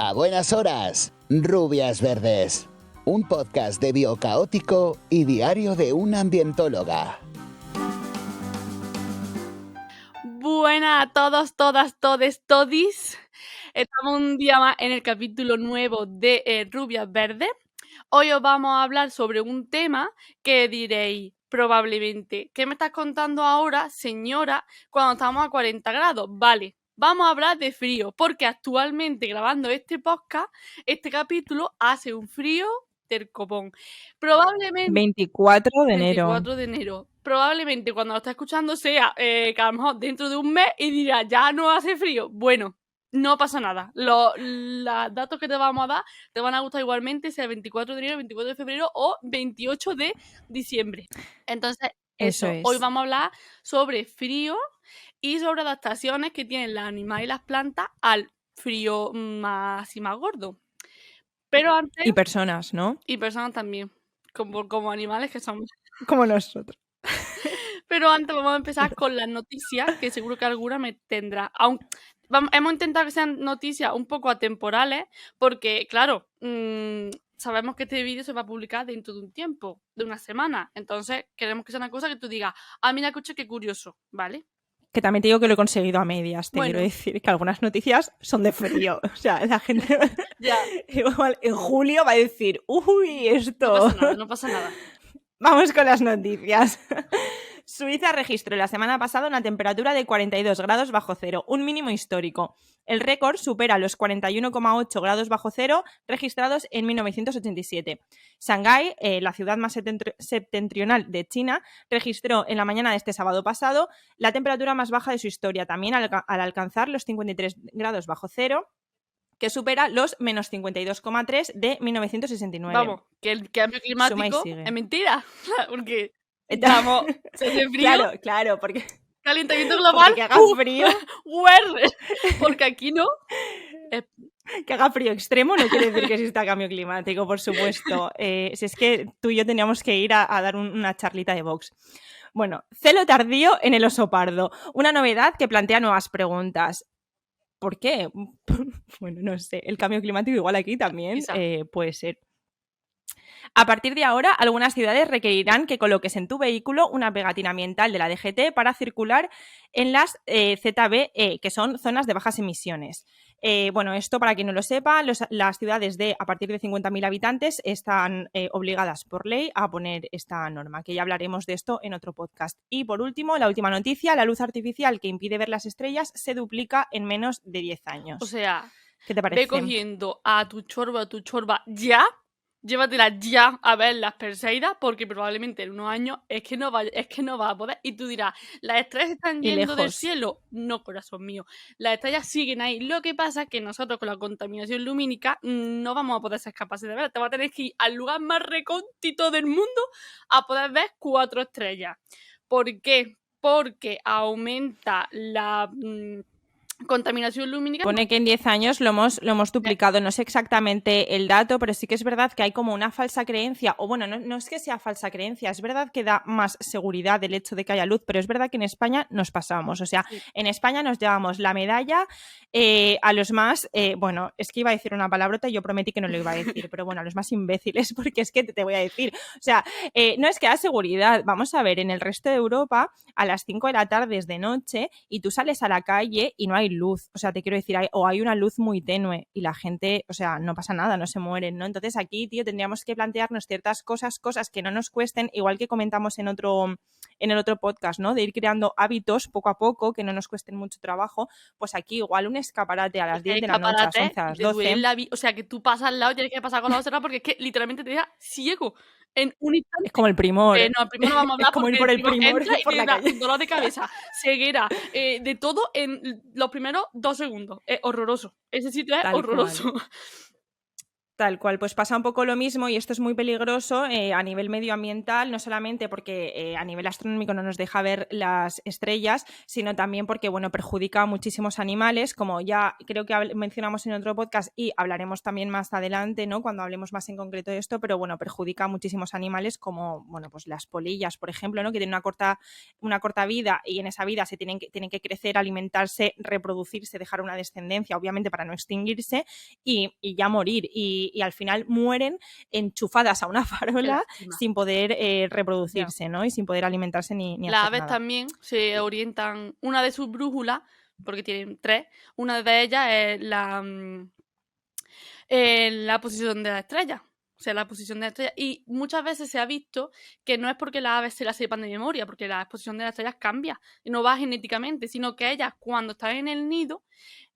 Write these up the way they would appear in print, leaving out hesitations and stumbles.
A buenas horas, Rubias Verdes. Un podcast de Biocaótico y diario de una ambientóloga. Buenas a todos, todas, todes, todis. Estamos un día más en el capítulo nuevo de Rubias Verdes. Hoy os vamos a hablar sobre un tema que diréis probablemente, ¿qué me estás contando ahora, señora, cuando estamos a 40 grados? Vale, vamos a hablar de frío, porque actualmente grabando este podcast, este capítulo, hace un frío del copón. Probablemente 24 de enero. 24 de enero. Probablemente cuando lo estés escuchando sea que a lo mejor dentro de un mes y dirás, ya no hace frío. Bueno, no pasa nada. Los datos que te vamos a dar te van a gustar igualmente, sea 24 de enero, 24 de febrero o 28 de diciembre. Entonces, Eso es. Hoy vamos a hablar sobre frío y sobre adaptaciones que tienen los animales y las plantas al frío más y más gordo. Pero antes... Y personas, ¿no? Y personas también, como animales que somos. Como nosotros. Pero antes vamos a empezar con las noticias, que seguro que alguna me tendrá. Hemos intentado que sean noticias un poco atemporales, porque, claro, sabemos que este vídeo se va a publicar dentro de un tiempo, de una semana. Entonces, queremos que sea una cosa que tú digas, mira, escucha, qué curioso, ¿vale? Que también te digo que lo he conseguido a medias. Te Bueno. quiero decir que algunas noticias son de frío. O sea, la gente Ya. igual en julio va a decir, uy, esto. No pasa nada. Vamos con las noticias. Suiza registró la semana pasada una temperatura de 42 grados bajo cero, un mínimo histórico. El récord supera los 41,8 grados bajo cero registrados en 1987. Shanghái, la ciudad más septentrional de China, registró en la mañana de este sábado pasado la temperatura más baja de su historia, también al alcanzar los 53 grados bajo cero, que supera los menos 52,3 de 1969. Vamos, que el cambio climático es mentira, porque estamos se hace frío. Claro, porque calentamiento global, que haga frío, porque aquí no. Que haga frío extremo no quiere decir que exista cambio climático, por supuesto. Si es que tú y yo teníamos que ir a dar una charlita de Vox. Bueno, celo tardío en el oso pardo, una novedad que plantea nuevas preguntas. ¿Por qué? Bueno, no sé, el cambio climático igual aquí también puede ser. A partir de ahora, algunas ciudades requerirán que coloques en tu vehículo una pegatina ambiental de la DGT para circular en las ZBE, que son zonas de bajas emisiones. Bueno, esto para quien no lo sepa, las ciudades de a partir de 50.000 habitantes están obligadas por ley a poner esta norma, que ya hablaremos de esto en otro podcast. Y por último, la última noticia, la luz artificial que impide ver las estrellas se duplica en menos de 10 años. O sea, ¿qué te parece? Ve cogiendo a tu chorba ya, llévatela ya a ver las Perseidas, porque probablemente en unos años es que no va a poder. Y tú dirás, ¿las estrellas están yendo del cielo? No, corazón mío. Las estrellas siguen ahí. Lo que pasa es que nosotros con la contaminación lumínica no vamos a poder ser capaces de ver. Te vas a tener que ir al lugar más recóndito del mundo a poder ver 4 estrellas. ¿Por qué? Porque aumenta la... contaminación lumínica. Pone que en 10 años lo hemos duplicado. No sé exactamente el dato, pero sí que es verdad que hay como una falsa creencia, o bueno, no es que sea falsa creencia, es verdad que da más seguridad el hecho de que haya luz, pero es verdad que en España nos pasamos. O sea, en España nos llevamos la medalla a los más, bueno, es que iba a decir una palabrota y yo prometí que no lo iba a decir, pero bueno, a los más imbéciles, porque es que te voy a decir, o sea, no es que da seguridad. Vamos a ver, en el resto de Europa a las 5 de la tarde es de noche y tú sales a la calle y no hay luz, o sea, te quiero decir, hay una luz muy tenue y la gente, o sea, no pasa nada, no se mueren, ¿no? Entonces aquí, tío, tendríamos que plantearnos ciertas cosas que no nos cuesten, igual que comentamos en el otro podcast, ¿no? De ir creando hábitos poco a poco, que no nos cuesten mucho trabajo. Pues aquí igual un escaparate a las 10 de la noche, a las 11, a las 12. O sea, que tú pasas al lado y tienes que pasar con la otra porque es que literalmente te deja ciego en un instante. Es como el Primor. No, el Primor no vamos a hablar, es como ir por el Primor entra y por te la da calle. dolor de cabeza, ceguera, de todo en los primeros 2 segundos. Es horroroso. Ese sitio es Tal horroroso. cual. Tal cual, pues pasa un poco lo mismo y esto es muy peligroso a nivel medioambiental, no solamente porque a nivel astronómico no nos deja ver las estrellas, sino también porque, bueno, perjudica a muchísimos animales, como ya creo que mencionamos en otro podcast y hablaremos también más adelante, ¿no? Cuando hablemos más en concreto de esto, pero bueno, perjudica a muchísimos animales como, bueno, pues las polillas, por ejemplo, ¿no? Que tienen una corta vida y en esa vida se tienen que crecer, alimentarse, reproducirse, dejar una descendencia, obviamente para no extinguirse y ya morir. Y al final mueren enchufadas a una farola sin poder reproducirse, ¿no? Y sin poder alimentarse ni hacer nada. Las aves también se orientan, una de sus brújulas, porque tienen 3, una de ellas es la posición de la estrella. O sea, la posición de la estrella. Y muchas veces se ha visto que no es porque las aves se la sepan de memoria, porque la posición de las estrellas cambia, y no va genéticamente, sino que ellas cuando están en el nido,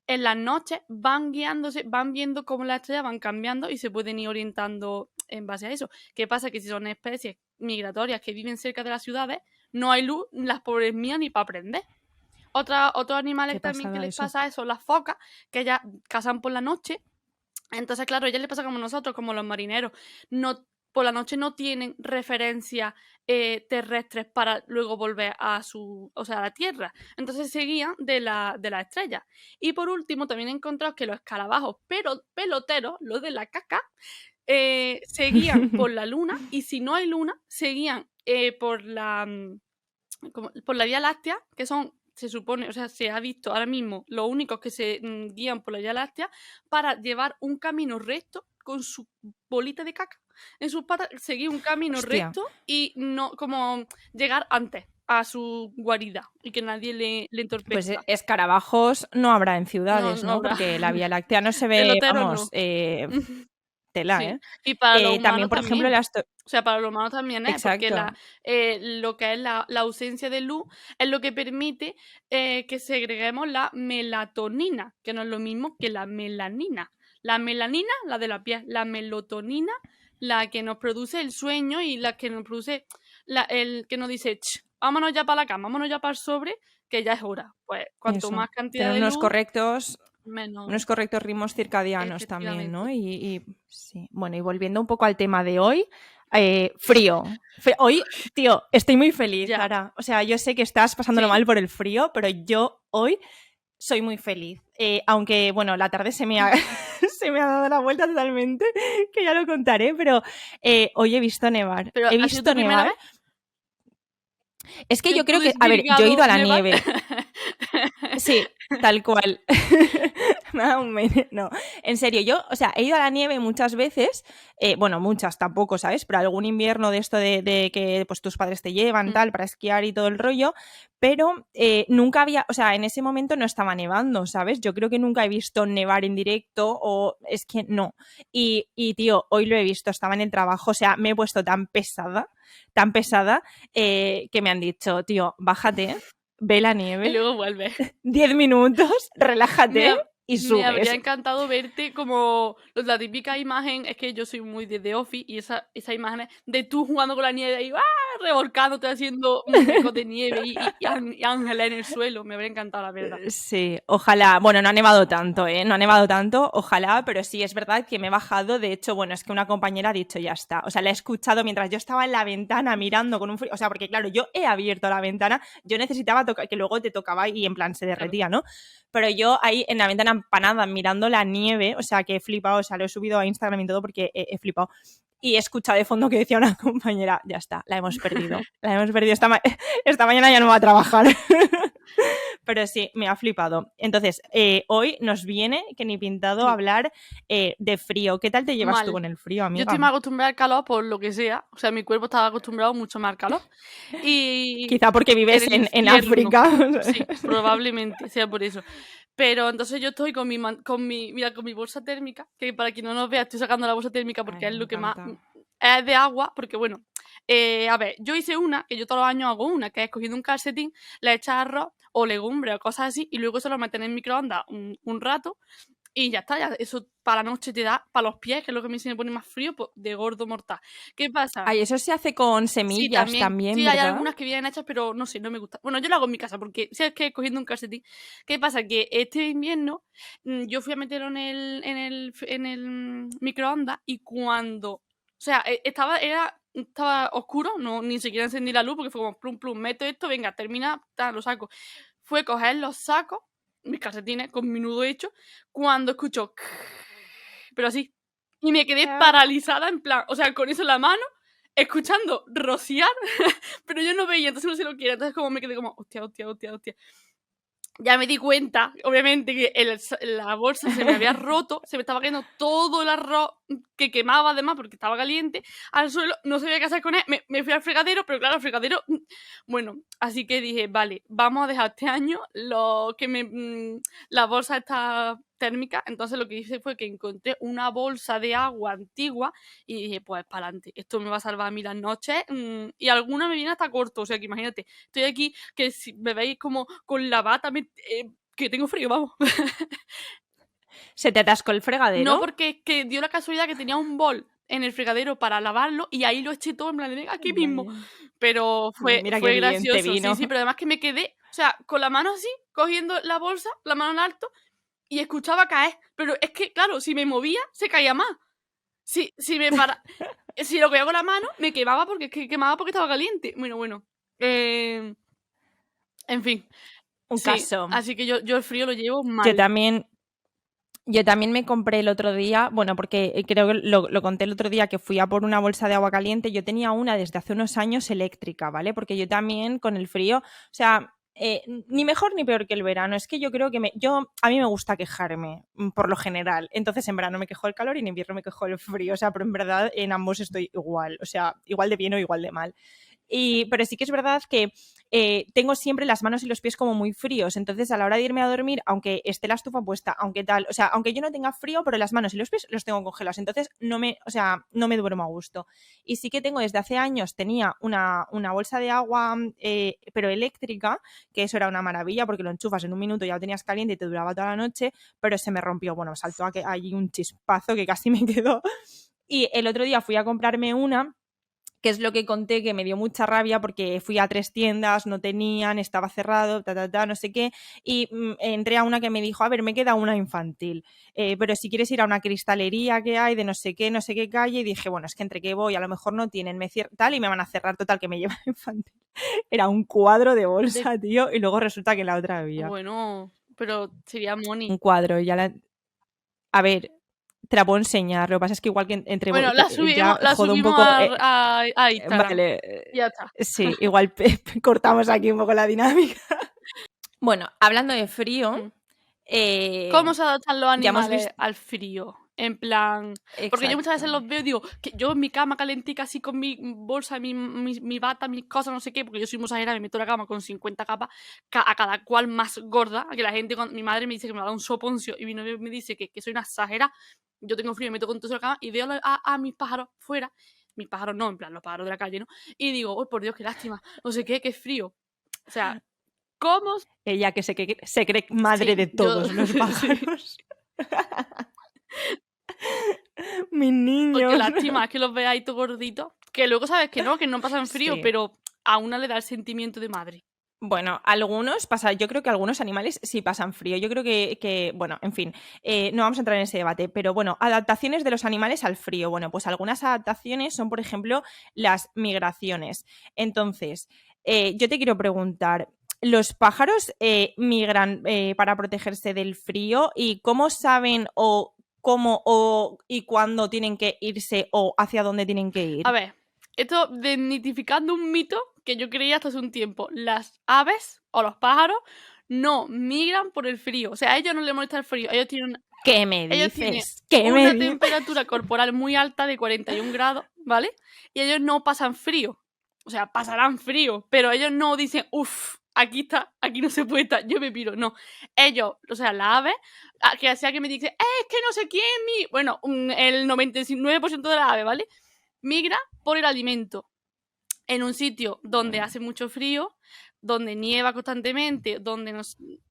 en las noches van guiándose, van viendo cómo las estrellas van cambiando y se pueden ir orientando en base a eso. ¿Qué pasa? Que si son especies migratorias que viven cerca de las ciudades, no hay luz, las pobres mías ni para aprender. Otros animales también que les pasa eso, las focas, que ellas cazan por la noche. Entonces, claro, a ellas les pasa como nosotros, como los marineros. Por la noche no tienen referencias terrestres para luego volver a la Tierra. Entonces se guían de la estrella. Y por último, también he encontrado que los escarabajos peloteros, los de la caca, se guían por la luna, y si no hay luna, se guían por la Vía Láctea, que son, se supone, o sea, se ha visto ahora mismo los únicos que se guían por la Vía Láctea para llevar un camino recto con su bolita de caca en sus patas, seguir un camino recto y no como llegar antes a su guarida y que nadie le entorpezca. Pues escarabajos no habrá en ciudades, ¿no? Porque la Vía Láctea no se ve, vamos, tela, sí. ¿eh? Y para los humanos también, por ejemplo, o sea, para los humanos también, porque lo que es la ausencia de luz es lo que permite que segreguemos la melatonina, que no es lo mismo que la melanina. La melanina, la de la piel, la melatonina, la que nos produce el sueño y la que nos produce el que nos dice, vámonos ya para la cama, vámonos ya para el sobre, que ya es hora. Pues cuanto más cantidad de luz, unos correctos ritmos circadianos también, ¿no? Y sí. Bueno, y volviendo un poco al tema de hoy, frío. Hoy, tío, estoy muy feliz, Sara. O sea, yo sé que estás pasándolo mal por el frío, pero yo hoy soy muy feliz. Aunque, bueno, la tarde se me ha dado la vuelta totalmente, que ya lo contaré, pero hoy he visto nevar. He visto nevar. Es que yo creo que, a ver, yo he ido a la nieve. Sí, tal cual. No, en serio, yo, o sea, he ido a la nieve muchas veces, bueno, muchas tampoco, ¿sabes? Pero algún invierno de esto de que pues tus padres te llevan tal para esquiar y todo el rollo, pero nunca había, o sea, en ese momento no estaba nevando, ¿sabes? Yo creo que nunca he visto nevar en directo o es que no. Y tío, hoy lo he visto, estaba en el trabajo, o sea, me he puesto tan pesada, que me han dicho, tío, bájate, ve la nieve. Y luego vuelve. 10 minutos, relájate y subes. Me habría encantado verte como la típica imagen, es que yo soy muy de Office, y esa imagen de tú jugando con la nieve y revolcándote, haciendo muñecos de nieve y ángeles en el suelo. Me habría encantado, la verdad. Sí, ojalá. Bueno, no ha nevado tanto, No ha nevado tanto, ojalá, pero sí es verdad que me he bajado. De hecho, bueno, es que una compañera ha dicho ya está. O sea, la he escuchado mientras yo estaba en la ventana mirando con un frío. O sea, porque claro, yo he abierto la ventana, yo necesitaba tocar, que luego te tocaba y en plan se derretía, ¿no? Pero yo ahí en la ventana empanada mirando la nieve, o sea, que he flipado, o sea, lo he subido a Instagram y todo porque he flipado. Y he escuchado de fondo que decía una compañera, ya está, la hemos perdido. Esta mañana ya no va a trabajar. Pero sí, me ha flipado. Entonces, hoy nos viene, que ni pintado, a hablar de frío. ¿Qué tal te llevas tú con el frío, amiga? Yo estoy más acostumbrada al calor por lo que sea. O sea, mi cuerpo estaba acostumbrado mucho más al calor. Y quizá porque vives en África. Sí, probablemente sea por eso. Pero entonces yo estoy con mi bolsa térmica, que para quien no nos vea estoy sacando la bolsa térmica porque es lo que más es de agua, porque bueno, a ver, yo hice una, que yo todos los años hago una, que es cogiendo un calcetín, le echas arroz o legumbres o cosas así y luego se lo meten en el microondas un rato Y ya está, ya eso para la noche te da, para los pies, que es lo que a mí se me pone más frío, pues de gordo mortal. ¿Qué pasa? Ay, eso se hace con Sí, semillas también, sí, hay ¿verdad? algunas que vienen hechas, pero no sé, no me gusta. Bueno, yo lo hago en mi casa, porque si es que cogiendo un calcetín. ¿Qué pasa? Que este invierno yo fui a meterlo en el microondas y cuando... O sea, estaba oscuro, no, ni siquiera encendí la luz porque fue como plum plum, meto esto, venga, termina, lo saco. Fue coger los sacos, mis calcetines con mi nudo hecho, cuando escucho... Pero así. Y me quedé paralizada en plan, o sea, con eso en la mano, escuchando rociar, pero yo no veía, entonces no sé lo que era. Entonces como me quedé como, hostia. Ya me di cuenta, obviamente, que la bolsa se me había roto, se me estaba cayendo todo el arroz que quemaba además porque estaba caliente al suelo, no sabía qué hacer con él, me fui al fregadero, pero claro, el fregadero, bueno, así que dije, vale, vamos a dejar este año la bolsa esta térmica. Entonces lo que hice fue que encontré una bolsa de agua antigua y dije, pues para adelante, esto me va a salvar a mí las noches, y alguna me viene hasta corto, o sea que imagínate, estoy aquí, que si me veis como con la bata, que tengo frío, vamos. ¿Se te atascó el fregadero? No, porque que dio la casualidad que tenía un bol en el fregadero para lavarlo y ahí lo eché todo en plan de venga, aquí mismo. Pero fue Mira qué bien te gracioso, vino. sí, pero además que me quedé, o sea, con la mano así, cogiendo la bolsa, la mano en alto, y escuchaba caer. Pero es que, claro, si me movía, se caía más. Si lo cogía con la mano, me quemaba porque estaba caliente. Bueno. En fin. Un Sí, caso. así que yo el frío lo llevo mal. Yo también me compré el otro día, bueno, porque creo que lo conté el otro día, que fui a por una bolsa de agua caliente. Yo tenía una desde hace unos años eléctrica, ¿vale? Porque yo también con el frío, o sea, ni mejor ni peor que el verano. Es que yo creo que a mí me gusta quejarme, por lo general. Entonces en verano me quejo del calor y en invierno me quejo del frío. O sea, pero en verdad en ambos estoy igual. O sea, igual de bien o igual de mal. Pero sí que es verdad que tengo siempre las manos y los pies como muy fríos. Entonces, a la hora de irme a dormir, aunque esté la estufa puesta, aunque tal, o sea, aunque yo no tenga frío, pero las manos y los pies los tengo congelados. Entonces, no me duermo a gusto. Y sí que tengo desde hace años, tenía una bolsa de agua, pero eléctrica, que eso era una maravilla porque lo enchufas en un minuto, ya lo tenías caliente y te duraba toda la noche, pero se me rompió. Bueno, saltó allí un chispazo que casi me quedó. Y el otro día fui a comprarme una, que es lo que conté, que me dio mucha rabia porque fui a 3 tiendas, no tenían, estaba cerrado, no sé qué, y entré a una que me dijo, a ver, me queda una infantil, pero si quieres ir a una cristalería que hay de no sé qué calle, y dije, bueno, es que entre que voy, a lo mejor no tienen, tal, y me van a cerrar, total, que me llevan infantil. Era un cuadro de bolsa, tío, y luego resulta que la otra había. Bueno, pero sería money. Un cuadro, A ver, te la puedo enseñar, lo que pasa es que igual que entre... Bueno, la subimos un poco, a Instagram. Vale, ya está. Sí, igual cortamos aquí un poco la dinámica. Bueno, hablando de frío... ¿Cómo se adaptan los animales al frío? En plan... Porque yo muchas veces los veo y digo, que yo en mi cama calentica así con mi bolsa, mi bata, mis cosas, no sé qué, porque yo soy muy exagerada, me meto en la cama con 50 capas, a cada cual más gorda, que la gente, mi madre me dice que me va a dar un soponcio y mi novio me dice que soy una exagerada. Yo tengo frío y me meto con todo eso en la cama y veo a mis pájaros fuera, mis pájaros no, en plan los pájaros de la calle, ¿no? Y digo, oh, por Dios, qué lástima, no sé qué, qué frío. O sea, ¿cómo? Ella que se cree madre de todos los pájaros. Mis niños. Porque lástima es que los veáis todo gorditos, que luego sabes que no pasan frío, pero a una le da el sentimiento de madre. Bueno, algunos pasan, yo creo que algunos animales sí pasan frío. Yo creo que bueno, en fin, no vamos a entrar en ese debate, pero bueno, adaptaciones de los animales al frío. Bueno, pues algunas adaptaciones son, por ejemplo, las migraciones. Entonces, yo te quiero preguntar, ¿los pájaros migran para protegerse del frío? ¿Y cómo saben y cuándo tienen que irse o hacia dónde tienen que ir? A ver, esto desmitificando un mito que yo creía hasta hace un tiempo. Las aves o los pájaros no migran por el frío. O sea, a ellos no les molesta el frío. Ellos tienen ¿Qué me dices? una temperatura corporal muy alta de 41 grados, ¿vale? Y ellos no pasan frío. O sea, pasarán frío, pero ellos no dicen, uff, aquí no se puede estar, yo me piro. No, ellos, o sea, la ave, que sea que me dice, es que no sé quién, bueno, el 99% de la ave, ¿vale? Migra por el alimento. En un sitio donde hace mucho frío, donde nieva constantemente, donde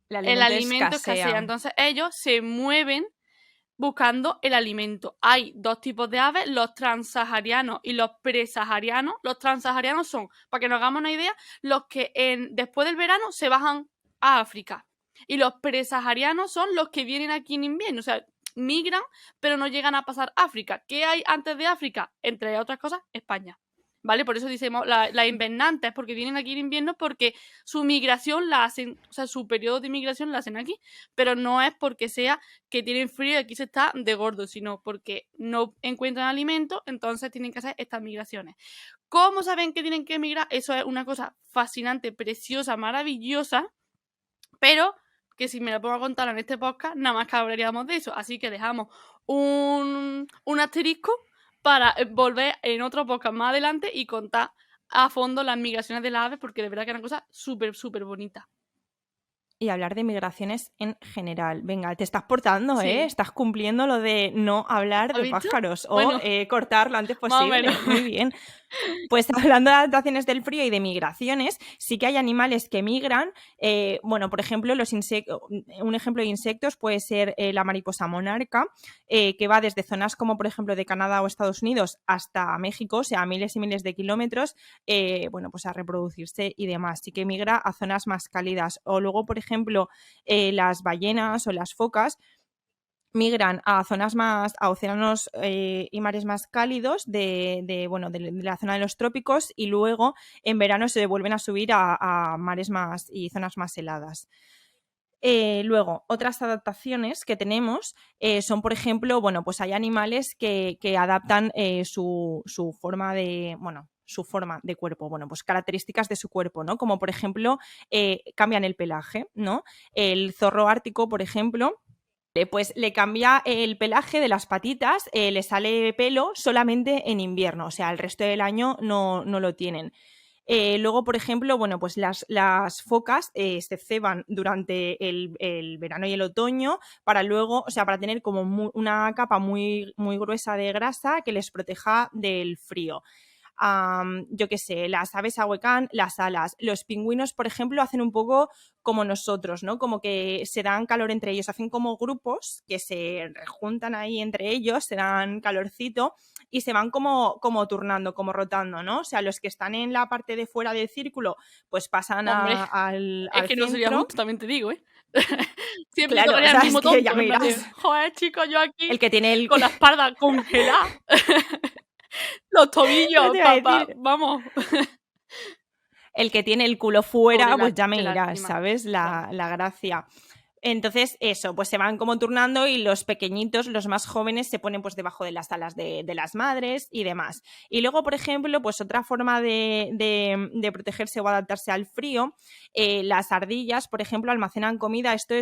el alimento escasea. Entonces ellos se mueven buscando el alimento. Hay dos tipos de aves, los transsaharianos y los presaharianos. Los transsaharianos son, para que nos hagamos una idea, los que después del verano se bajan a África. Y los presaharianos son los que vienen aquí en invierno, o sea, migran, pero no llegan a pasar África. ¿Qué hay antes de África? Entre otras cosas, España. ¿Vale? Por eso decimos las invernantes, porque vienen aquí en invierno, porque su migración la hacen, o sea, su periodo de migración la hacen aquí, pero no es porque sea que tienen frío y aquí se está de gordo, sino porque no encuentran alimento, entonces tienen que hacer estas migraciones. ¿Cómo saben que tienen que emigrar? Eso es una cosa fascinante, preciosa, maravillosa, pero que si me lo pongo a contar en este podcast, nada más que hablaríamos de eso. Así que dejamos un asterisco para volver en otro podcast más adelante y contar a fondo las migraciones de las aves, porque de verdad que es una cosa súper, súper bonita. Y hablar de migraciones en general. Venga, te estás portando, Sí. Estás cumpliendo lo de no hablar de visto? pájaros Bueno, o cortar lo antes más o posible. menos. Muy bien. Pues hablando de adaptaciones del frío y de migraciones, sí que hay animales que migran. Bueno, por ejemplo, un ejemplo de insectos puede ser la mariposa monarca, que va desde zonas como, por ejemplo, de Canadá o Estados Unidos hasta México, o sea, miles y miles de kilómetros, bueno, pues a reproducirse y demás. Sí que migra a zonas más cálidas. O luego, por ejemplo, las ballenas o las focas migran a zonas más, a océanos y mares más cálidos de la zona de los trópicos, y luego en verano se vuelven a subir a mares más y zonas más heladas. Luego, otras adaptaciones que tenemos son, por ejemplo, bueno, pues hay animales que adaptan su forma de, bueno, su forma de cuerpo, bueno, pues características de su cuerpo, ¿no? Como, por ejemplo, cambian el pelaje, ¿no? El zorro ártico, por ejemplo, pues le cambia el pelaje de las patitas, le sale pelo solamente en invierno, o sea, el resto del año no lo tienen. Luego, por ejemplo, bueno, pues las focas se ceban durante el verano y el otoño para luego, o sea, para tener como una capa muy, muy gruesa de grasa que les proteja del frío. Yo qué sé, las aves ahuecan las alas. Los pingüinos, por ejemplo, hacen un poco como nosotros, ¿no? Como que se dan calor entre ellos, hacen como grupos que se juntan ahí entre ellos, se dan calorcito y se van como turnando, como rotando, ¿no? O sea, los que están en la parte de fuera del círculo, pues pasan al es que centro. no sería justo, también te digo, ¿eh? Siempre claro, tocaría el mismo tonto. Ya me dirás. Joder, chicos, yo aquí el que tiene con la espalda congelada. Los tobillos, papá, vamos. El que tiene el culo fuera, Pobre pues ya me dirás, lástima. ¿sabes? La gracia. Entonces, eso, pues se van como turnando y los pequeñitos, los más jóvenes, se ponen pues debajo de las alas de las madres y demás. Y luego, por ejemplo, pues otra forma de protegerse o adaptarse al frío, las ardillas, por ejemplo, almacenan comida. Esto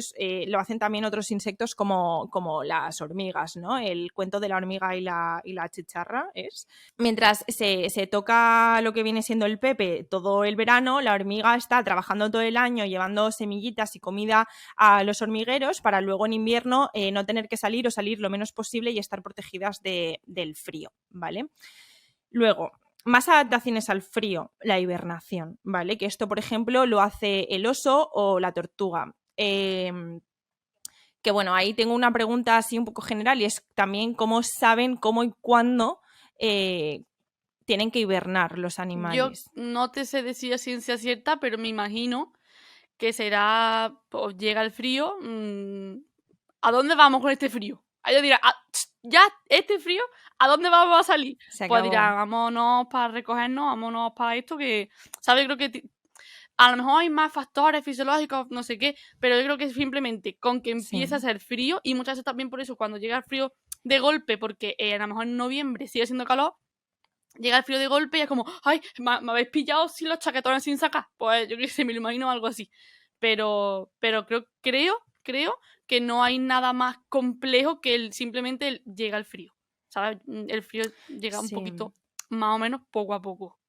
lo hacen también otros insectos como las hormigas, ¿no? El cuento de la hormiga y la chicharra es. Mientras se toca lo que viene siendo el pepe todo el verano, la hormiga está trabajando todo el año llevando semillitas y comida a los hormigueros para luego en invierno no tener que salir o salir lo menos posible y estar protegidas del frío, ¿vale? Luego, más adaptaciones al frío, la hibernación, ¿vale? Que esto, por ejemplo, lo hace el oso o la tortuga. Que bueno, ahí tengo una pregunta así un poco general y es también cómo saben cómo y cuándo tienen que hibernar los animales. Yo no te sé decir a ciencia cierta, pero me imagino que será, pues llega el frío, ¿a dónde vamos con este frío? Ellos dirán, ya, este frío, ¿a dónde vamos a salir? Pues dirán, vámonos para recogernos, vámonos para esto, que, ¿sabes? Creo que a lo mejor hay más factores fisiológicos, no sé qué, pero yo creo que simplemente con que empiece a hacer frío, y muchas veces también por eso, cuando llega el frío de golpe, porque a lo mejor en noviembre sigue siendo calor, llega el frío de golpe y es como, ay, me habéis pillado sin los chaquetones sin sacar. Pues yo creo que se me lo imagino algo así. Pero creo que no hay nada más complejo que simplemente llega el frío. ¿Sabes? El frío llega un poquito más o menos poco a poco.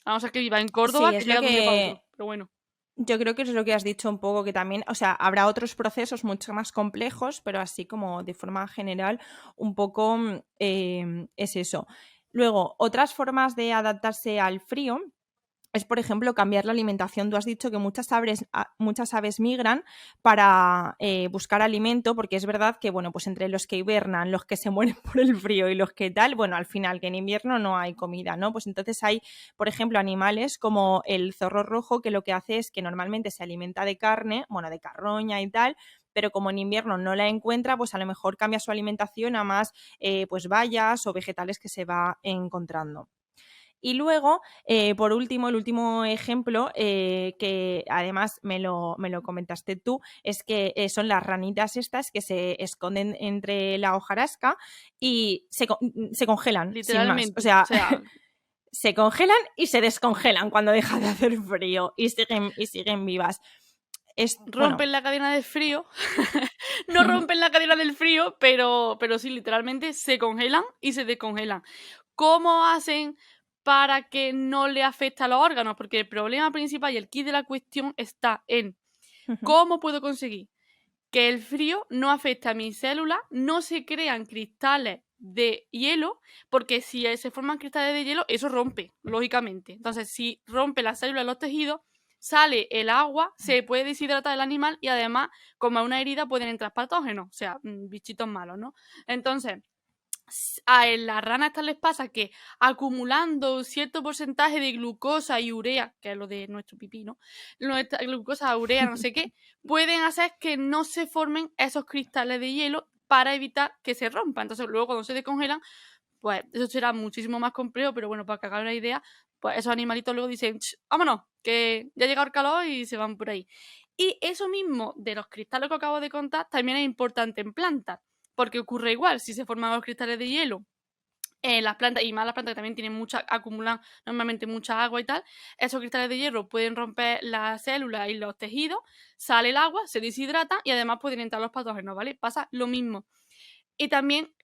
A no ser que viva en Córdoba, que llega de un día para otro. Pero bueno. Yo creo que es lo que has dicho un poco, que también, o sea, habrá otros procesos mucho más complejos, pero así como de forma general, un poco es eso. Luego, otras formas de adaptarse al frío es, por ejemplo, cambiar la alimentación. Tú has dicho que muchas aves migran para buscar alimento, porque es verdad que, bueno, pues entre los que hibernan, los que se mueren por el frío y los que tal, bueno, al final que en invierno no hay comida, ¿no? Pues entonces hay, por ejemplo, animales como el zorro rojo, que lo que hace es que normalmente se alimenta de carne, bueno, de carroña y tal, pero como en invierno no la encuentra, pues a lo mejor cambia su alimentación a más pues bayas o vegetales que se va encontrando. Y luego, por último, el último ejemplo, que además me lo comentaste tú, es que son las ranitas estas que se esconden entre la hojarasca y se congelan, sin más. O Literalmente. sea, O sea, se congelan y se descongelan cuando deja de hacer frío y siguen vivas. Bueno, rompen la cadena del frío. No rompen la cadena del frío, pero sí, literalmente se congelan y se descongelan. ¿Cómo hacen para que no le afecte a los órganos? Porque el problema principal y el kit de la cuestión está en cómo puedo conseguir que el frío no afecte a mis células, no se crean cristales de hielo, porque si se forman cristales de hielo, eso rompe, lógicamente. Entonces, si rompe las células de los tejidos, sale el agua, se puede deshidratar el animal y además, como es una herida, pueden entrar patógenos, o sea, bichitos malos, ¿no? Entonces, a las ranas estas les pasa que acumulando cierto porcentaje de glucosa y urea, que es lo de nuestro pipí, ¿no? Glucosa, urea, no sé qué, pueden hacer que no se formen esos cristales de hielo para evitar que se rompan. Entonces luego cuando se descongelan, pues eso será muchísimo más complejo, pero bueno, para que hagan una idea, pues esos animalitos luego dicen, vámonos, que ya ha llegado el calor y se van por ahí. Y eso mismo de los cristales que acabo de contar también es importante en plantas, porque ocurre igual, si se forman los cristales de hielo en las plantas, y más las plantas que también tienen acumulan normalmente mucha agua y tal, esos cristales de hierro pueden romper las células y los tejidos, sale el agua, se deshidrata y además pueden entrar los patógenos, ¿vale? Pasa lo mismo. Y también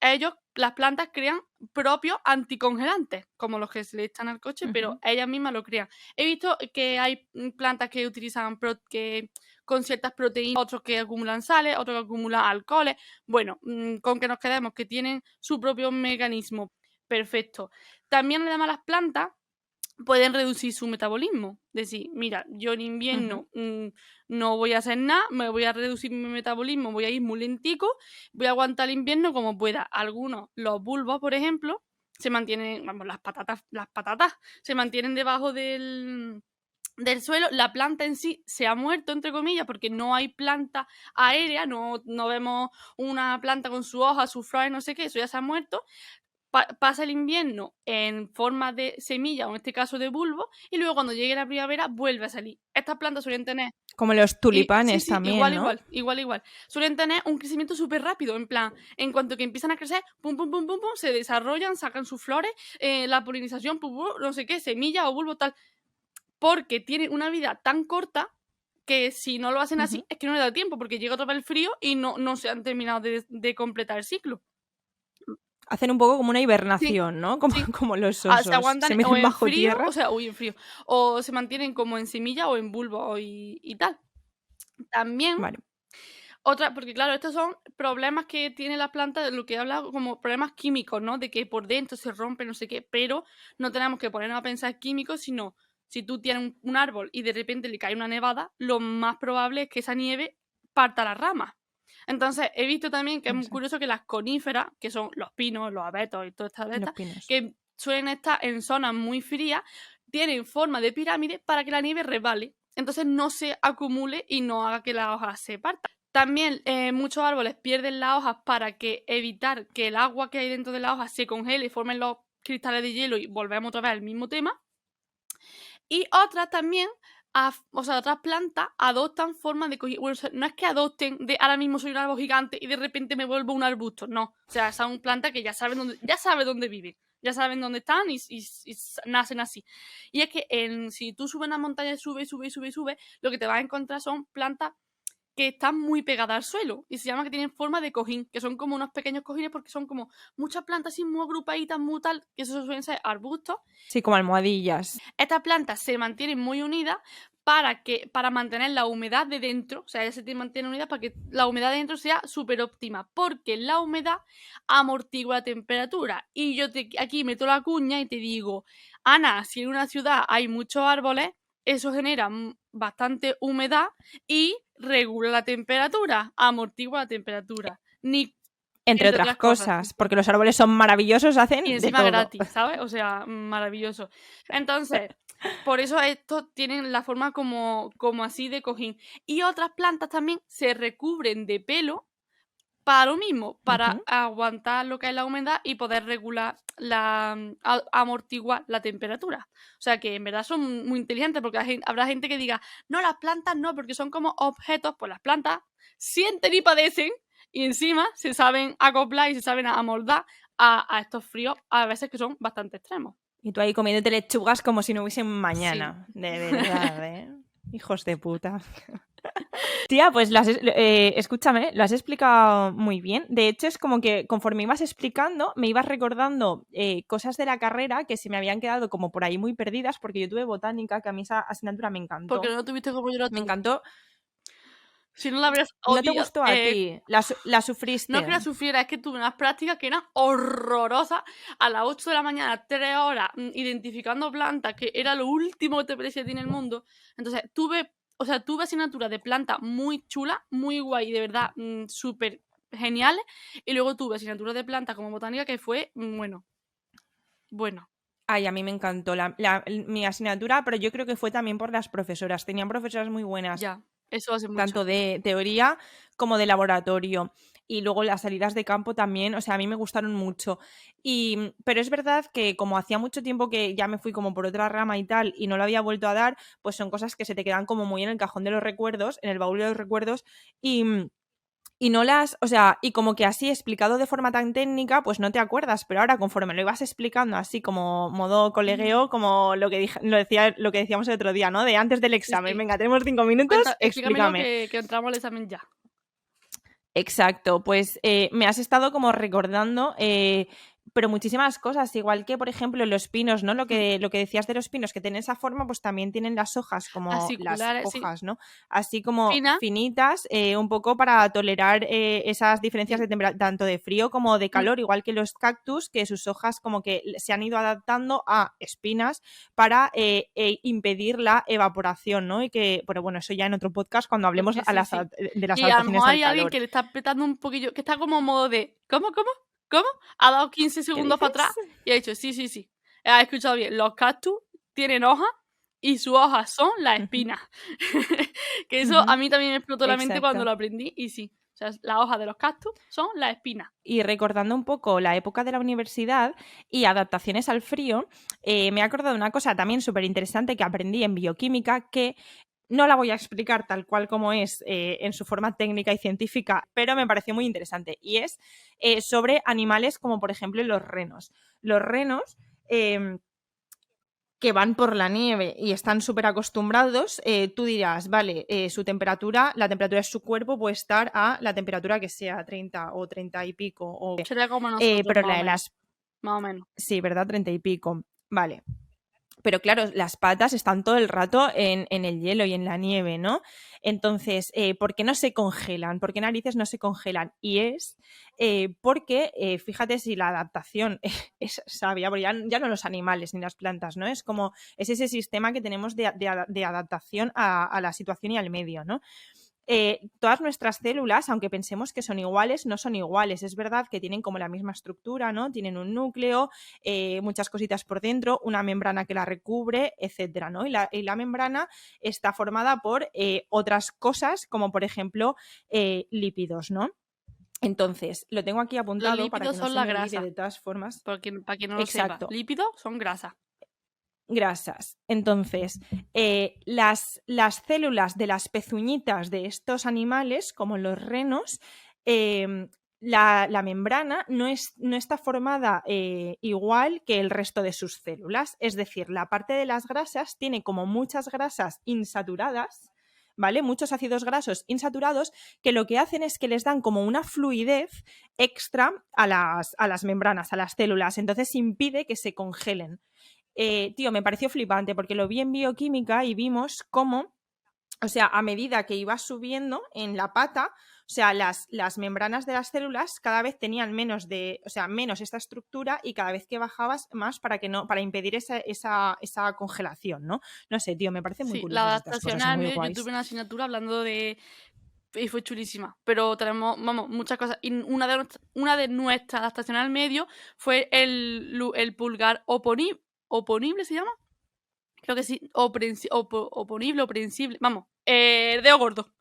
las plantas crean propios anticongelantes, como los que se le echan al coche, pero ellas mismas lo crean. He visto que hay plantas que utilizan con ciertas proteínas, otros que acumulan sales, otros que acumulan alcoholes. Bueno, con que nos quedemos que tienen su propio mecanismo. Perfecto. También además las plantas pueden reducir su metabolismo. Decir, mira, yo en invierno no voy a hacer nada, me voy a reducir mi metabolismo, voy a ir muy lentico, voy a aguantar el invierno como pueda. Algunos, los bulbos, por ejemplo, se mantienen, vamos, las patatas se mantienen debajo del suelo. La planta en sí se ha muerto, entre comillas, porque no hay planta aérea, no vemos una planta con su hoja, sus flores, no sé qué, eso ya se ha muerto. Pasa el invierno en forma de semilla, o en este caso de bulbo, y luego cuando llegue la primavera vuelve a salir. Estas plantas suelen tener... Como los tulipanes sí, también, igual, ¿no? igual. Suelen tener un crecimiento súper rápido, en plan, en cuanto que empiezan a crecer, pum, se desarrollan, sacan sus flores, la polinización, no sé qué, semilla o bulbo, tal. Porque tienen una vida tan corta que si no lo hacen así, es que no le da tiempo, porque llega otra vez el frío y no se han terminado de completar el ciclo. Hacen un poco como una hibernación, ¿no? Como los osos. Se aguantan se meten o en bajo frío, tierra. o sea, en frío. O se mantienen como en semilla o en bulbo y tal. También, Vale. porque claro, estos son problemas que tiene la planta, de lo que he hablado como problemas químicos, ¿no? De que por dentro se rompe, no sé qué, pero no tenemos que ponernos a pensar químicos, sino si tú tienes un árbol y de repente le cae una nevada, lo más probable es que esa nieve parta las ramas. Entonces, he visto también que es muy curioso que las coníferas, que son los pinos, los abetos y todas estas, que suelen estar en zonas muy frías, tienen forma de pirámide para que la nieve resbale. Entonces no se acumule y no haga que las hojas se partan. También muchos árboles pierden las hojas para evitar que el agua que hay dentro de la hoja se congele y formen los cristales de hielo y volvemos otra vez al mismo tema. Y otras también, otras plantas adoptan formas de coger. Bueno, o sea, no es que adopten de ahora mismo soy un árbol gigante y de repente me vuelvo un arbusto. No. O sea, son plantas que ya saben dónde viven. Ya saben dónde están y nacen así. Y es que si tú subes una montaña y subes, lo que te vas a encontrar son plantas que están muy pegadas al suelo y se llama que tienen forma de cojín, que son como unos pequeños cojines porque son como muchas plantas así muy agrupaditas, muy tal, que eso suelen ser arbustos. Sí, como almohadillas. Estas plantas se mantienen muy unidas para mantener la humedad de dentro, o sea, ella se mantiene unida para que la humedad de dentro sea súper óptima, porque la humedad amortigua la temperatura. Y yo aquí meto la cuña y te digo, Ana, si en una ciudad hay muchos árboles, eso genera bastante humedad y regula la temperatura, amortigua la temperatura. Entre otras cosas, porque los árboles son maravillosos, hacen y encima de todo. gratis, ¿sabes? O sea, maravilloso. Entonces, por eso estos tienen la forma como así de cojín. Y otras plantas también se recubren de pelo para lo mismo, para aguantar lo que es la humedad y poder regular amortiguar la temperatura. O sea que en verdad son muy inteligentes, porque habrá gente que diga, no, las plantas no, porque son como objetos. Pues las plantas sienten y padecen y encima se saben acoplar y se saben amoldar a estos fríos a veces que son bastante extremos. Y tú ahí comiéndote lechugas como si no hubiese un mañana. Sí. De verdad, ¿eh? Hijos de puta. Tía, pues escúchame, lo has explicado muy bien. De hecho, es como que conforme ibas explicando, me ibas recordando cosas de la carrera que se me habían quedado como por ahí muy perdidas, porque yo tuve botánica, que a mí esa asignatura me encantó. Porque no lo tuviste como yo lo tuve. Me encantó. Si no la habrías odiado. ¿No te gustó a ti? ¿La sufriste? No que la sufriera, es que tuve unas prácticas que eran horrorosas. A las 8 de la mañana, 3 horas, identificando plantas, que era lo último que te parecía a ti en el mundo. Entonces, tuve asignaturas de plantas muy chulas, muy guay, de verdad, súper geniales. Y luego tuve asignaturas de plantas como botánica que fue, bueno. Ay, a mí me encantó mi asignatura, pero yo creo que fue también por las profesoras. Tenían profesoras muy buenas. Ya, eso hace mucho. Tanto de teoría como de laboratorio. Y luego las salidas de campo también, o sea, a mí me gustaron mucho. Pero es verdad que como hacía mucho tiempo que ya me fui como por otra rama y tal, y no lo había vuelto a dar, pues son cosas que se te quedan como muy en el cajón de los recuerdos, en el baúl de los recuerdos, y no las, o sea, y como que así explicado de forma tan técnica, pues no te acuerdas, pero ahora conforme lo ibas explicando así como modo colegueo, como lo que decíamos el otro día, ¿no? De antes del examen, sí. Venga, tenemos 5 minutos, explícame. Que entramos al examen ya. Exacto, pues me has estado como recordando pero muchísimas cosas, igual que por ejemplo los pinos, ¿no? Lo que decías de los pinos, que tienen esa forma, pues también tienen las hojas como las hojas, sí. ¿no? Así como finitas, un poco para tolerar esas diferencias de temperatura, tanto de frío como de calor, igual que los cactus, que sus hojas como que se han ido adaptando a espinas para impedir la evaporación, ¿no? Y que, bueno, eso ya en otro podcast cuando hablemos de las adaptaciones al calor. Y a lo mejor hay alguien que le está petando un poquillo, que está como modo de ¿Cómo? Ha dado 15 segundos para atrás y ha dicho, sí. Has escuchado bien. Los cactus tienen hojas y sus hojas son las espinas. Que eso a mí también me explotó la mente cuando lo aprendí y sí. O sea, las hojas de los cactus son las espinas. Y recordando un poco la época de la universidad y adaptaciones al frío, me he acordado de una cosa también súper interesante que aprendí en bioquímica, que no la voy a explicar tal cual como es en su forma técnica y científica, pero me pareció muy interesante. Y es sobre animales como, por ejemplo, los renos. Los renos que van por la nieve y están súper acostumbrados, tú dirás, vale, su temperatura, la temperatura de su cuerpo puede estar a la temperatura que sea, 30 o 30 y pico. Sería como nosotros, pero la de las... Más o menos. Sí, ¿verdad? 30 y pico. Vale. Pero claro, las patas están todo el rato en el hielo y en la nieve, ¿no? Entonces, ¿por qué no se congelan? ¿Por qué narices no se congelan? Y es porque, fíjate si la adaptación es sabia, porque ya no los animales ni las plantas, ¿no? Es ese sistema que tenemos de adaptación a la situación y al medio, ¿no? Todas nuestras células, aunque pensemos que son iguales, no son iguales. Es verdad que tienen como la misma estructura, ¿no? Tienen un núcleo, muchas cositas por dentro, una membrana que la recubre, etcétera, ¿no? Y la membrana está formada por otras cosas, como por ejemplo lípidos, ¿no? Entonces, lo tengo aquí apuntado. Los lípidos para que no son se la me grasa. olvide de todas formas. Para quien no lo sepa. Lípidos son grasa. Grasas. Entonces, las células de las pezuñitas de estos animales, como los renos, la membrana no está formada igual que el resto de sus células. Es decir, la parte de las grasas tiene como muchas grasas insaturadas, ¿vale? Muchos ácidos grasos insaturados que lo que hacen es que les dan como una fluidez extra a las membranas, a las células. Entonces impide que se congelen. Tío, me pareció flipante porque lo vi en bioquímica y vimos cómo o sea, a medida que ibas subiendo en la pata, o sea, las membranas de las células cada vez tenían menos esta estructura y cada vez que bajabas más para impedir esa congelación, ¿no? No sé, tío, me parece muy Sí, curioso la estas adaptación cosas, al muy medio, yo guays. tuve una asignatura hablando de... Y fue chulísima. Pero tenemos, vamos, muchas cosas. Y una de nuestras adaptaciones al medio fue el pulgar oponible, ¿se llama? Creo que sí. Oponible, oprensible. Vamos, el dedo gordo.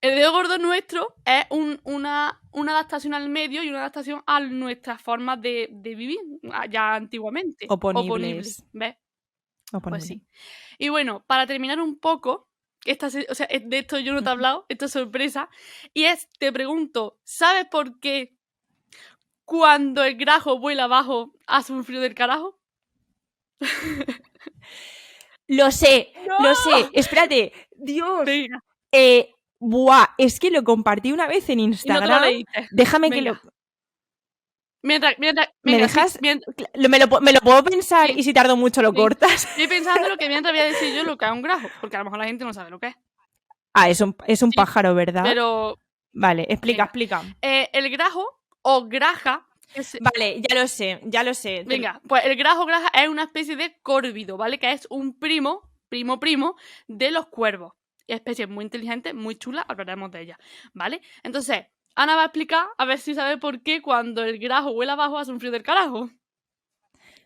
El dedo gordo nuestro es una adaptación al medio y una adaptación a nuestras formas de vivir ya antiguamente. Oponible, ¿ves? Oponible. Pues sí. Y bueno, para terminar un poco, o sea, de esto yo no te he hablado, esto es sorpresa, y te pregunto, ¿sabes por qué cuando el grajo vuela abajo hace un frío del carajo? Lo sé, ¡No! lo sé. Espérate, Dios. Venga. Buah, es que lo compartí una vez en Instagram. Y no te lo leíste. Déjame Venga. que lo... Mientras, ¿Me dejas? Sí, me lo puedo pensar, sí, y si tardo mucho lo sí. cortas. Estoy pensando lo que mientras voy a decir yo lo que es un grajo, porque a lo mejor la gente no sabe lo que es. Ah, es un pájaro, ¿verdad? Pero... Vale, explica. El grajo o graja... Vale, ya lo sé. Venga, pues el graja es una especie de córvido, ¿vale? Que es un primo de los cuervos. Especie muy inteligente, muy chula, hablaremos de ella, ¿vale? Entonces, Ana va a explicar, a ver si sabe por qué cuando el grajo vuela abajo hace un frío del carajo.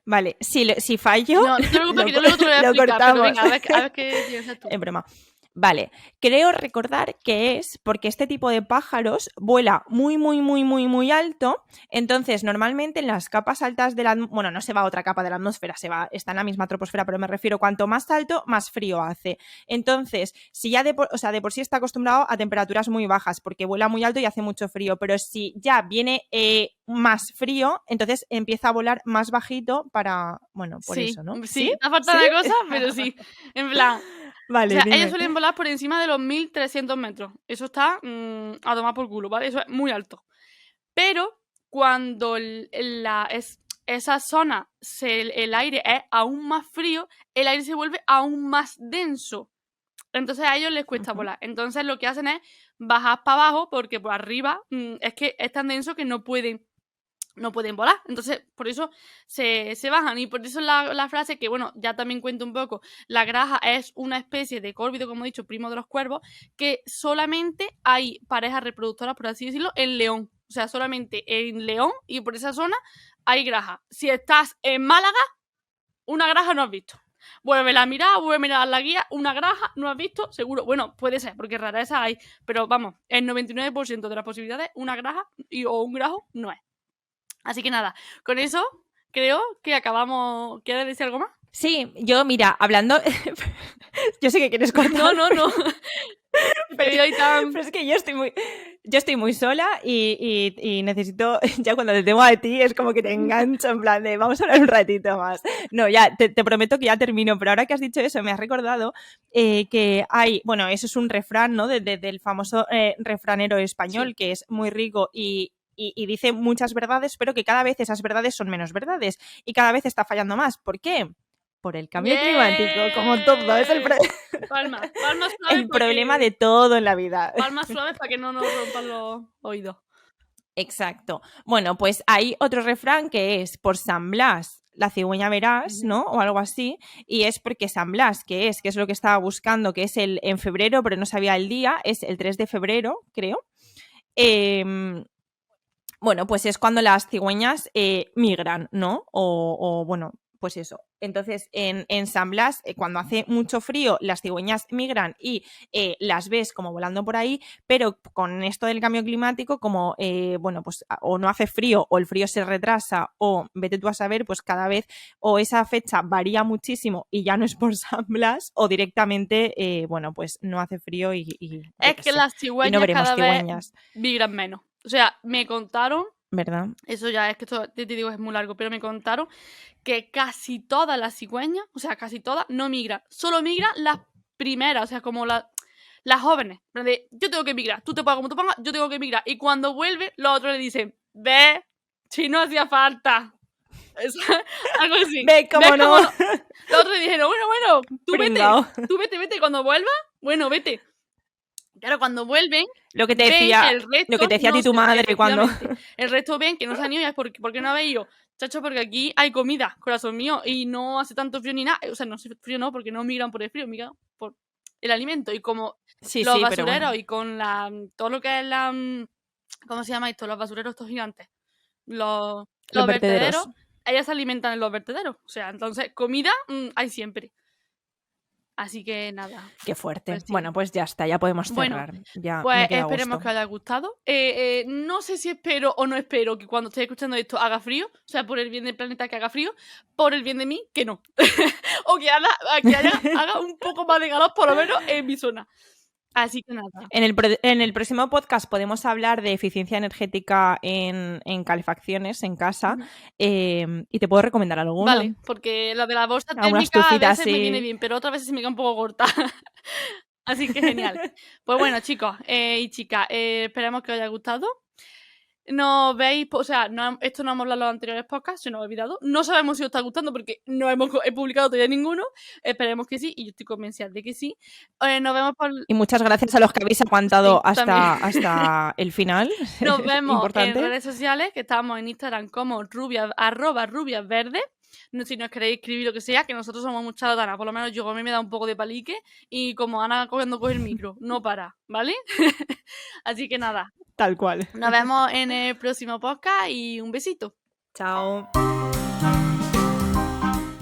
Vale, si fallo... No, no te preocupes, que yo luego te lo voy a explicar, pero venga, a ver qué piensas tú. Es broma. Vale, creo recordar que es porque este tipo de pájaros vuela muy, muy, muy, muy, muy alto. Entonces, normalmente en las capas altas de la... Bueno, no se va a otra capa de la atmósfera, está en la misma troposfera, pero me refiero, cuanto más alto, más frío hace. Entonces, si ya de por sí está acostumbrado a temperaturas muy bajas, porque vuela muy alto y hace mucho frío, pero si ya viene más frío, entonces empieza a volar más bajito para... Bueno, por eso, ¿no? Sí, te ha faltado una cosa, pero sí. En plan... Vale, o sea, dime. ellos suelen volar por encima de los 1300 metros. Eso está a tomar por culo, ¿vale? Eso es muy alto. Pero cuando esa zona, el aire es aún más frío, el aire se vuelve aún más denso. Entonces a ellos les cuesta volar. Entonces lo que hacen es bajar para abajo porque por arriba es que es tan denso que no pueden volar. Entonces, por eso se bajan. Y por eso la frase que, bueno, ya también cuento un poco. La graja es una especie de córvido, como he dicho, primo de los cuervos, que solamente hay parejas reproductoras, por así decirlo, en León. O sea, solamente en León y por esa zona hay graja. Si estás en Málaga, una graja no has visto. Vuelve a mirar la guía, una graja no has visto, seguro. Bueno, puede ser, porque rarezas hay. Pero vamos, el 99% de las posibilidades, una graja o un grajo no es. Así que nada, con eso creo que acabamos. ¿Quieres decir algo más? Sí, yo, mira, hablando... yo sé que quieres cortar. No. Pero es que yo estoy muy sola y necesito... Ya cuando te tengo a ti es como que te engancho en plan de vamos a hablar un ratito más. No, ya, te prometo que ya termino, pero ahora que has dicho eso me has recordado que hay... Bueno, eso es un refrán, ¿no? Del famoso refranero español, sí, que es muy rico y dice muchas verdades, pero que cada vez esas verdades son menos verdades y cada vez está fallando más. ¿Por qué? Por el cambio climático, como todo. Es palmas suaves. El problema de todo en la vida. Palmas suaves para que no nos rompan los oídos. Exacto. Bueno, pues hay otro refrán que es por San Blas la cigüeña verás, ¿no? O algo así. Y es porque San Blas, que es lo que estaba buscando, que es en febrero, pero no sabía el día, es el 3 de febrero, creo. Bueno, pues es cuando las cigüeñas migran, ¿no? O bueno, pues eso. Entonces, en San Blas, cuando hace mucho frío, las cigüeñas migran y las ves como volando por ahí, pero con esto del cambio climático, como, bueno, pues o no hace frío o el frío se retrasa o vete tú a saber, pues cada vez o esa fecha varía muchísimo y ya no es por San Blas o directamente, bueno, pues no hace frío y es que las cigüeñas no veremos cada cigüeñas. Vez migran menos. O sea, me contaron, ¿verdad? Eso ya es que esto, te digo, es muy largo, pero me contaron que casi todas las cigüeñas, o sea, casi todas, no migran. Solo migran las primeras, o sea, como las jóvenes. Yo tengo que migrar, tú te pongas como tú pongas, yo tengo que migrar. Y cuando vuelve, los otros le dicen, ve, si no hacía falta. Algo así. ¿Ves cómo no? Los otros dijeron, bueno, tú Pringao. vete, tú vete, cuando vuelvas, bueno, vete. Claro, cuando vuelven, Lo que te ven decía, que el resto lo que te decía a no ti tu se- madre cuando... efectivamente, el resto ven que no se han ido y es porque no habéis ido. Chacho, porque aquí hay comida, corazón mío, y no hace tanto frío ni nada. O sea, no hace frío no, porque no migran por el frío, migran por el alimento. Y como Sí, los sí, pero basureros bueno. y con todo lo que es la... ¿Cómo se llama esto? Los basureros estos gigantes. Los vertederos. Ellas se alimentan en los vertederos. O sea, entonces, comida hay siempre. Así que nada. Qué fuerte. Pues sí. Bueno, pues ya está, ya podemos cerrar. Ya Pues me queda esperemos gusto. que os haya gustado. No sé si espero o no espero que cuando estéis escuchando esto haga frío. O sea, por el bien del planeta que haga frío. Por el bien de mí, que no. O que haga un poco más de calor, por lo menos en mi zona. Así que nada. En el próximo podcast podemos hablar de eficiencia energética en calefacciones en casa. Y te puedo recomendar alguna. Vale, porque la de la bolsa Alguna térmica a estufita veces me así. viene bien, pero otras veces se me queda un poco corta. Así que genial. Pues bueno, chicos y chicas, esperemos que os haya gustado. Nos veis, o sea, esto no hemos hablado en los anteriores podcasts, se nos ha olvidado. No sabemos si os está gustando porque no hemos publicado todavía ninguno. Esperemos que sí, y yo estoy convencida de que sí. Nos vemos por... Y muchas gracias a los que habéis aguantado Sí, hasta el final. Nos vemos Importante. en redes sociales, que estamos en Instagram como @rubiasverdes. No, si nos queréis escribir lo que sea, que nosotros somos muy charlatanas. Por lo menos yo, a mí me da un poco de palique. Y como Ana cogiendo el micro, no para, ¿vale? Así que nada. Tal cual. Nos vemos en el próximo podcast y un besito. Chao.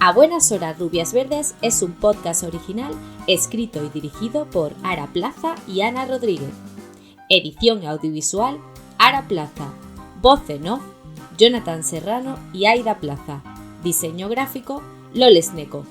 A Buenas Horas Rubias Verdes es un podcast original escrito y dirigido por Ara Plaza y Ana Rodríguez. Edición audiovisual, Ara Plaza. Voz en off, Jonathan Serrano y Aida Plaza. Diseño gráfico, Loles Neco.